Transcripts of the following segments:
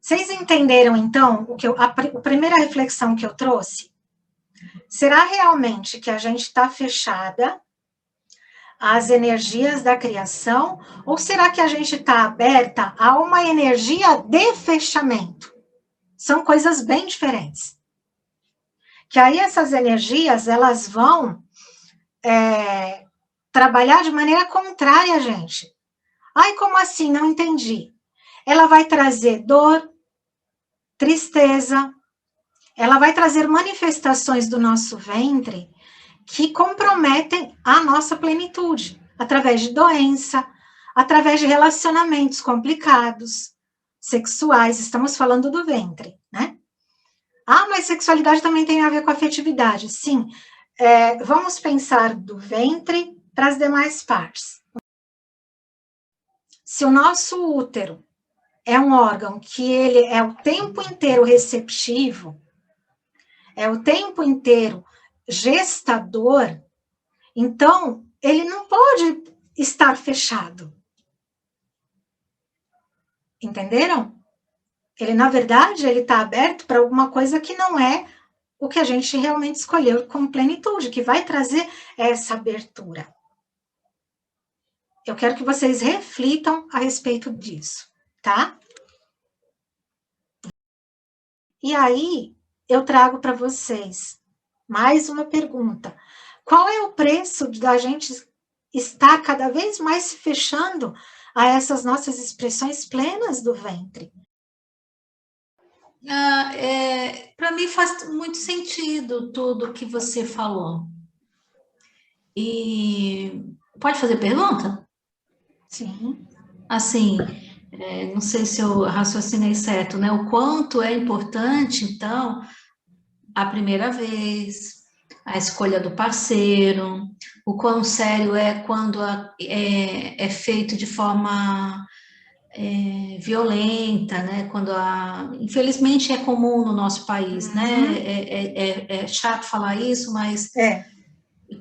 Vocês entenderam, então, a primeira reflexão que eu trouxe? Será realmente que a gente está fechada às energias da criação, ou será que a gente está aberta a uma energia de fechamento? São coisas bem diferentes. Que aí essas energias, elas vão trabalhar de maneira contrária a gente. Ai, como assim? Não entendi. Ela vai trazer dor, tristeza, ela vai trazer manifestações do nosso ventre que comprometem a nossa plenitude, através de doença, através de relacionamentos complicados, sexuais, estamos falando do ventre, né? Ah, mas sexualidade também tem a ver com afetividade. Sim, vamos pensar do ventre para as demais partes. Se o nosso útero é um órgão que ele é o tempo inteiro receptivo, é o tempo inteiro gestador, então ele não pode estar fechado. Entenderam? Ele, na verdade, ele está aberto para alguma coisa que não é o que a gente realmente escolheu como plenitude, que vai trazer essa abertura. Eu quero que vocês reflitam a respeito disso, tá? E aí, eu trago para vocês mais uma pergunta. Qual é o preço da gente estar cada vez mais se fechando a essas nossas expressões plenas do ventre? Para mim faz muito sentido tudo que você falou. E pode fazer pergunta? Sim. Assim, não sei se eu raciocinei certo, né? O quanto é importante, então, a primeira vez, a escolha do parceiro, o quão sério é quando é feito de forma violenta, né? Infelizmente é comum no nosso país, né? É chato falar isso, mas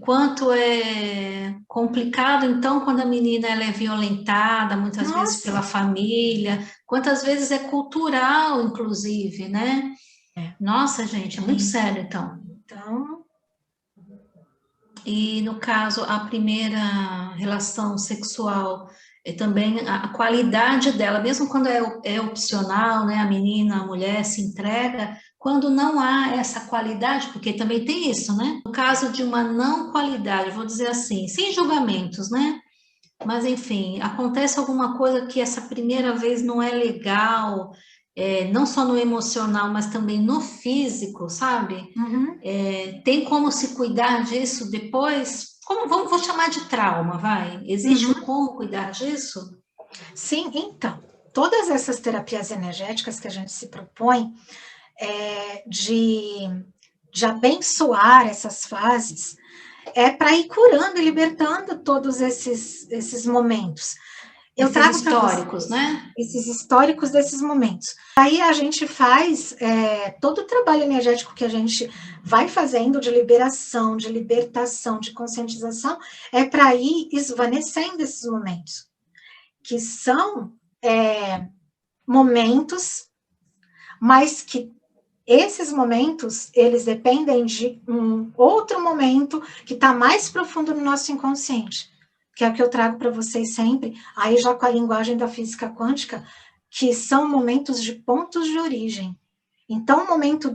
quanto é complicado, então, quando a menina ela é violentada, muitas vezes pela família, quantas vezes é cultural, inclusive, né? Nossa, gente, é muito sério, então. E no caso, a primeira relação sexual também a qualidade dela, mesmo quando é opcional, né? A menina, a mulher se entrega, quando não há essa qualidade, porque também tem isso, né? No caso de uma não qualidade, vou dizer assim, sem julgamentos, né? Mas enfim, acontece alguma coisa que essa primeira vez não é legal, não só no emocional, mas também no físico, sabe? Tem como se cuidar disso depois? Vou chamar de trauma, vai? Existe como cuidar disso? Sim, então, todas essas terapias energéticas que a gente se propõe de abençoar essas fases é para ir curando e libertando todos esses momentos. Eu Esses trago para históricos, vocês né? esses históricos desses momentos. Aí a gente faz todo o trabalho energético que a gente vai fazendo de liberação, de libertação, de conscientização, é para ir esvanecendo esses momentos, que são momentos, mas que esses momentos, eles dependem de um outro momento que está mais profundo no nosso inconsciente, que é o que eu trago para vocês sempre, aí já com a linguagem da física quântica, que são momentos de pontos de origem. Então, o momento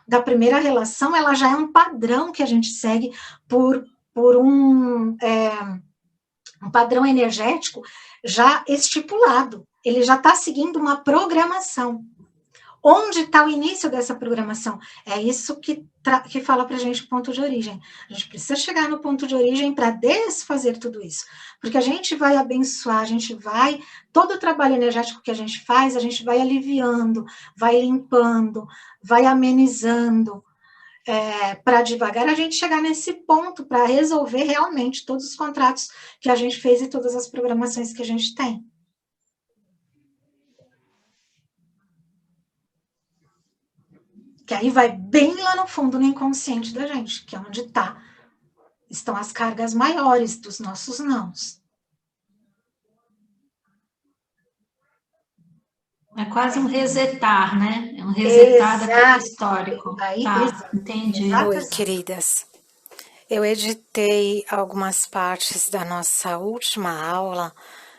da primeira relação, ela já é um padrão que a gente segue por um padrão energético já estipulado. Ele já está seguindo uma programação. Onde está o início dessa programação? É isso que fala para a gente ponto de origem. A gente precisa chegar no ponto de origem para desfazer tudo isso. Porque a gente vai abençoar, todo o trabalho energético que a gente faz, a gente vai aliviando, vai limpando, vai amenizando, para devagar a gente chegar nesse ponto, para resolver realmente todos os contratos que a gente fez e todas as programações que a gente tem. Que aí vai bem lá no fundo, no inconsciente da gente, que é onde estão as cargas maiores dos nossos nãos. É quase um resetar, né? É um resetar daquele histórico. Aí, Tá, entendi. Oi, queridas. Eu editei algumas partes da nossa última aula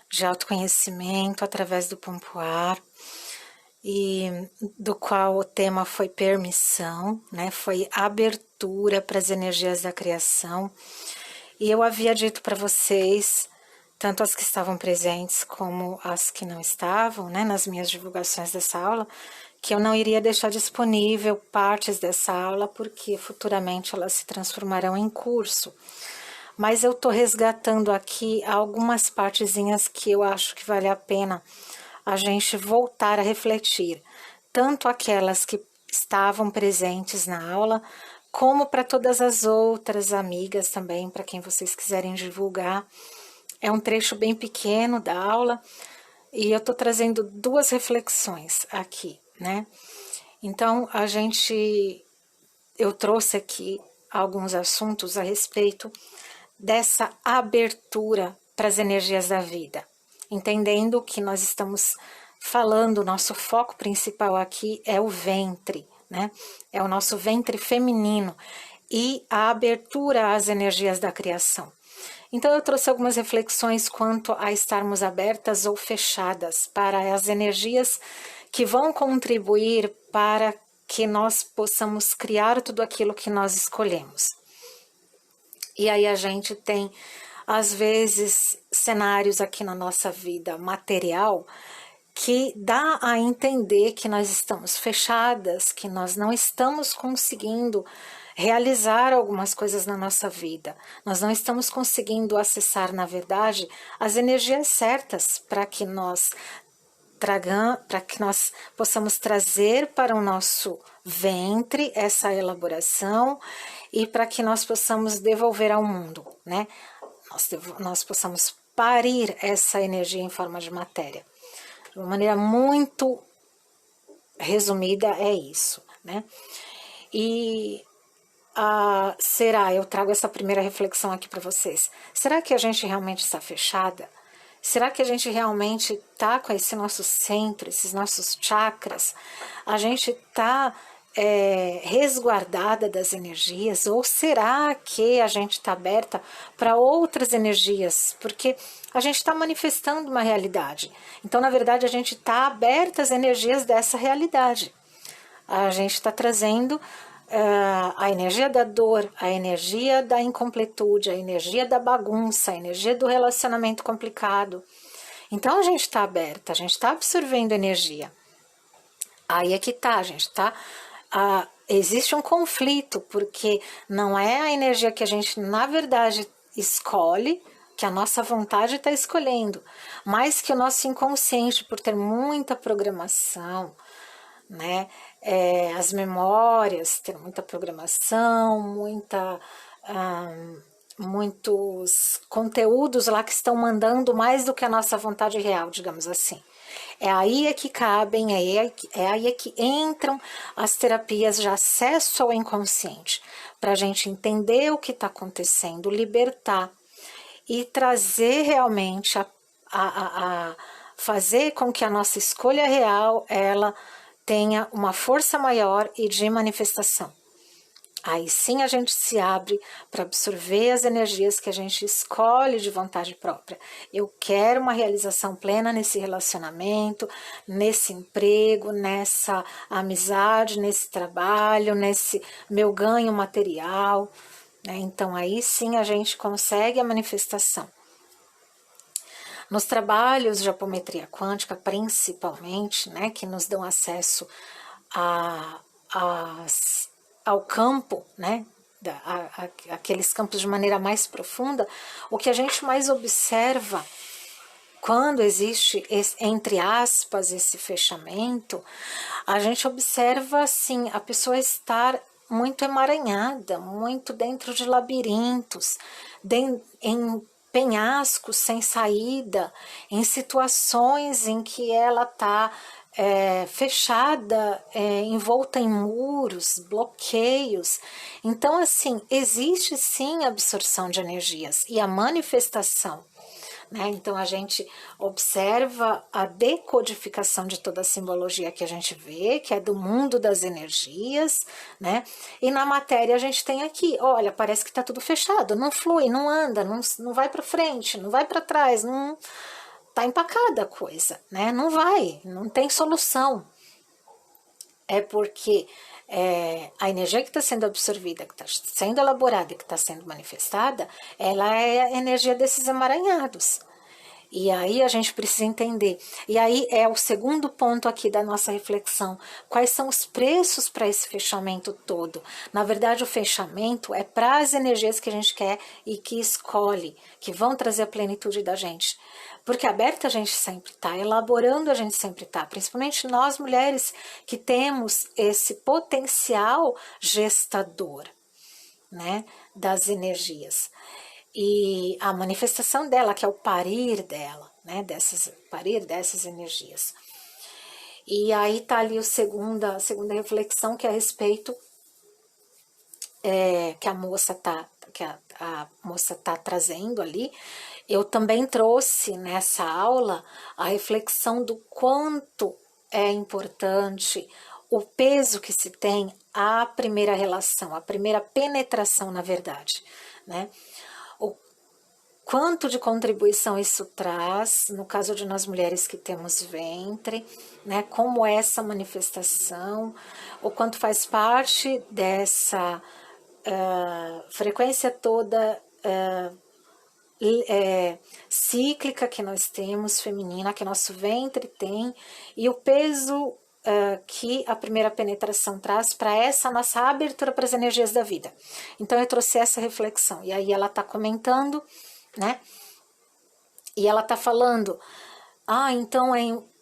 de autoconhecimento através do Pompoar, e do qual o tema foi permissão, né? Foi abertura para as energias da criação. E eu havia dito para vocês, tanto as que estavam presentes como as que não estavam, né, nas minhas divulgações dessa aula, que eu não iria deixar disponível partes dessa aula, porque futuramente elas se transformarão em curso. Mas eu estou resgatando aqui algumas partezinhas que eu acho que vale a pena a gente voltar a refletir, tanto aquelas que estavam presentes na aula, como para todas as outras amigas também, para quem vocês quiserem divulgar. É um trecho bem pequeno da aula, e eu estou trazendo duas reflexões aqui, né? Então, eu trouxe aqui alguns assuntos a respeito dessa abertura para as energias da vida, entendendo que nós estamos falando, nosso foco principal aqui é o ventre, né? É o nosso ventre feminino e a abertura às energias da criação. Então, eu trouxe algumas reflexões quanto a estarmos abertas ou fechadas para as energias que vão contribuir para que nós possamos criar tudo aquilo que nós escolhemos. E aí a gente tem, às vezes, cenários aqui na nossa vida material que dá a entender que nós estamos fechadas, que nós não estamos conseguindo realizar algumas coisas na nossa vida. Nós não estamos conseguindo acessar, na verdade, as energias certas para que nós possamos trazer para o nosso ventre essa elaboração e para que nós possamos devolver ao mundo, né? Nós possamos parir essa energia em forma de matéria. De uma maneira muito resumida, é isso, né? E eu trago essa primeira reflexão aqui para vocês. Será que a gente realmente está fechada? Será que a gente realmente está com esse nosso centro, esses nossos chakras? A gente está resguardada das energias? Ou será que a gente está aberta para outras energias? Porque a gente está manifestando uma realidade. Então, na verdade, a gente está aberta às energias dessa realidade. A gente está trazendo a energia da dor, a energia da incompletude, a energia da bagunça, a energia do relacionamento complicado. Então a gente está aberta, a gente está absorvendo energia. Aí é que tá, a gente tá. Existe um conflito, porque não é a energia que a gente, na verdade, escolhe, que a nossa vontade está escolhendo, mas que o nosso inconsciente, por ter muita programação, né? As memórias ter muita programação, muitos conteúdos lá que estão mandando mais do que a nossa vontade real, digamos assim. É aí é que cabem, é aí é que entram as terapias de acesso ao inconsciente, para a gente entender o que está acontecendo, libertar e trazer realmente fazer com que a nossa escolha real, ela tenha uma força maior e de manifestação. Aí sim a gente se abre para absorver as energias que a gente escolhe de vontade própria. Eu quero uma realização plena nesse relacionamento, nesse emprego, nessa amizade, nesse trabalho, nesse meu ganho material, né? Então aí sim a gente consegue a manifestação. Nos trabalhos de apometria quântica, principalmente, né, que nos dão acesso ao campo, né, aqueles campos de maneira mais profunda, o que a gente mais observa quando existe, entre aspas, esse fechamento, a gente observa, assim, a pessoa estar muito emaranhada, muito dentro de labirintos, em penhascos sem saída, em situações em que ela está fechada, envolta em muros, bloqueios. Então, assim, existe sim absorção de energias e a manifestação né? Então a gente observa a decodificação de toda a simbologia que a gente vê, que é do mundo das energias, né? E na matéria a gente tem aqui, olha, parece que tá tudo fechado, não flui, não anda, não vai para frente, não vai para trás, não tá empacada a coisa, né? Não vai, não tem solução. É porque a energia que está sendo absorvida, que está sendo elaborada e que está sendo manifestada, ela é a energia desses emaranhados. E aí a gente precisa entender. E aí é o segundo ponto aqui da nossa reflexão. Quais são os preços para esse fechamento todo? Na verdade, o fechamento é para as energias que a gente quer e que escolhe, que vão trazer a plenitude da gente. Porque aberta a gente sempre está, elaborando a gente sempre está, principalmente nós mulheres que temos esse potencial gestador, né, das energias. E a manifestação dela, que é o parir dela, né, parir dessas energias. E aí está ali a segunda reflexão, que é a respeito que a moça tá trazendo ali. Eu também trouxe nessa aula a reflexão do quanto é importante o peso que se tem a primeira relação, a primeira penetração, na verdade, né? O quanto de contribuição isso traz, no caso de nós mulheres que temos ventre, né? Como essa manifestação, o quanto faz parte dessa frequência toda cíclica que nós temos, feminina, que nosso ventre tem, e o peso que a primeira penetração traz para essa nossa abertura para as energias da vida. Então eu trouxe essa reflexão, e aí ela está comentando, né? E ela está falando, então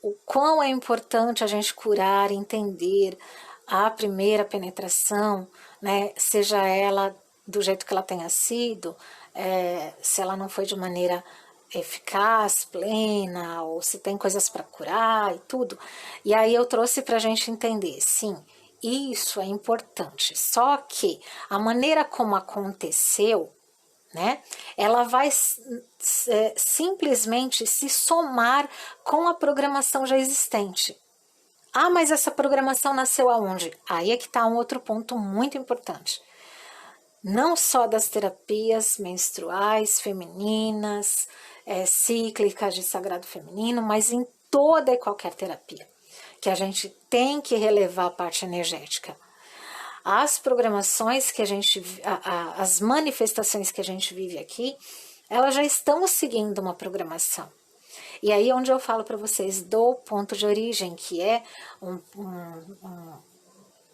o quão é importante a gente curar, entender a primeira penetração, né? Seja ela do jeito que ela tenha sido, se ela não foi de maneira eficaz, plena, ou se tem coisas para curar e tudo. E aí eu trouxe para a gente entender, sim, isso é importante, só que a maneira como aconteceu, né, ela vai simplesmente se somar com a programação já existente. Mas essa programação nasceu aonde? Aí é que está um outro ponto muito importante. Não só das terapias menstruais, femininas, cíclicas de sagrado feminino, mas em toda e qualquer terapia, que a gente tem que relevar a parte energética. As programações que a gente, as manifestações que a gente vive aqui, elas já estão seguindo uma programação. E aí onde eu falo para vocês do ponto de origem, que é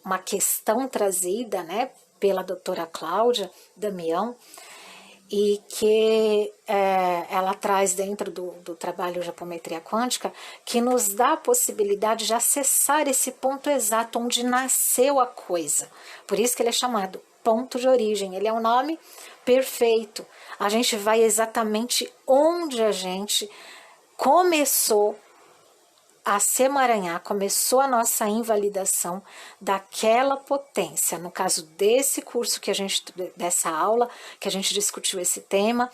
uma questão trazida, né, pela doutora Cláudia Damião, e que ela traz dentro do trabalho de apometria quântica, que nos dá a possibilidade de acessar esse ponto exato onde nasceu a coisa. Por isso que ele é chamado ponto de origem, ele é um nome perfeito. A gente vai exatamente onde a gente começou a se emaranhar, começou a nossa invalidação daquela potência. No caso desse curso dessa aula, que a gente discutiu esse tema,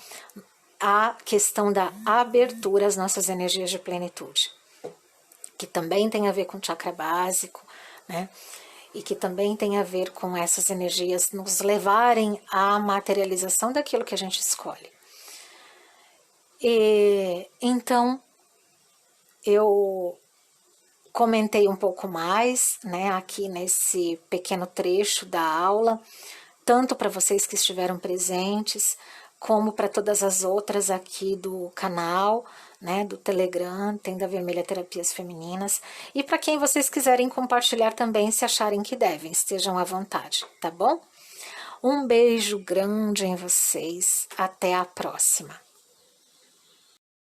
a questão da abertura às nossas energias de plenitude, que também tem a ver com o chakra básico, né? E que também tem a ver com essas energias nos levarem à materialização daquilo que a gente escolhe. Então, eu comentei um pouco mais, né, aqui nesse pequeno trecho da aula, tanto para vocês que estiveram presentes, como para todas as outras aqui do canal, né, do Telegram, Tenda Vermelha Terapias Femininas, e para quem vocês quiserem compartilhar também, se acharem que devem, estejam à vontade, tá bom? Um beijo grande em vocês, até a próxima!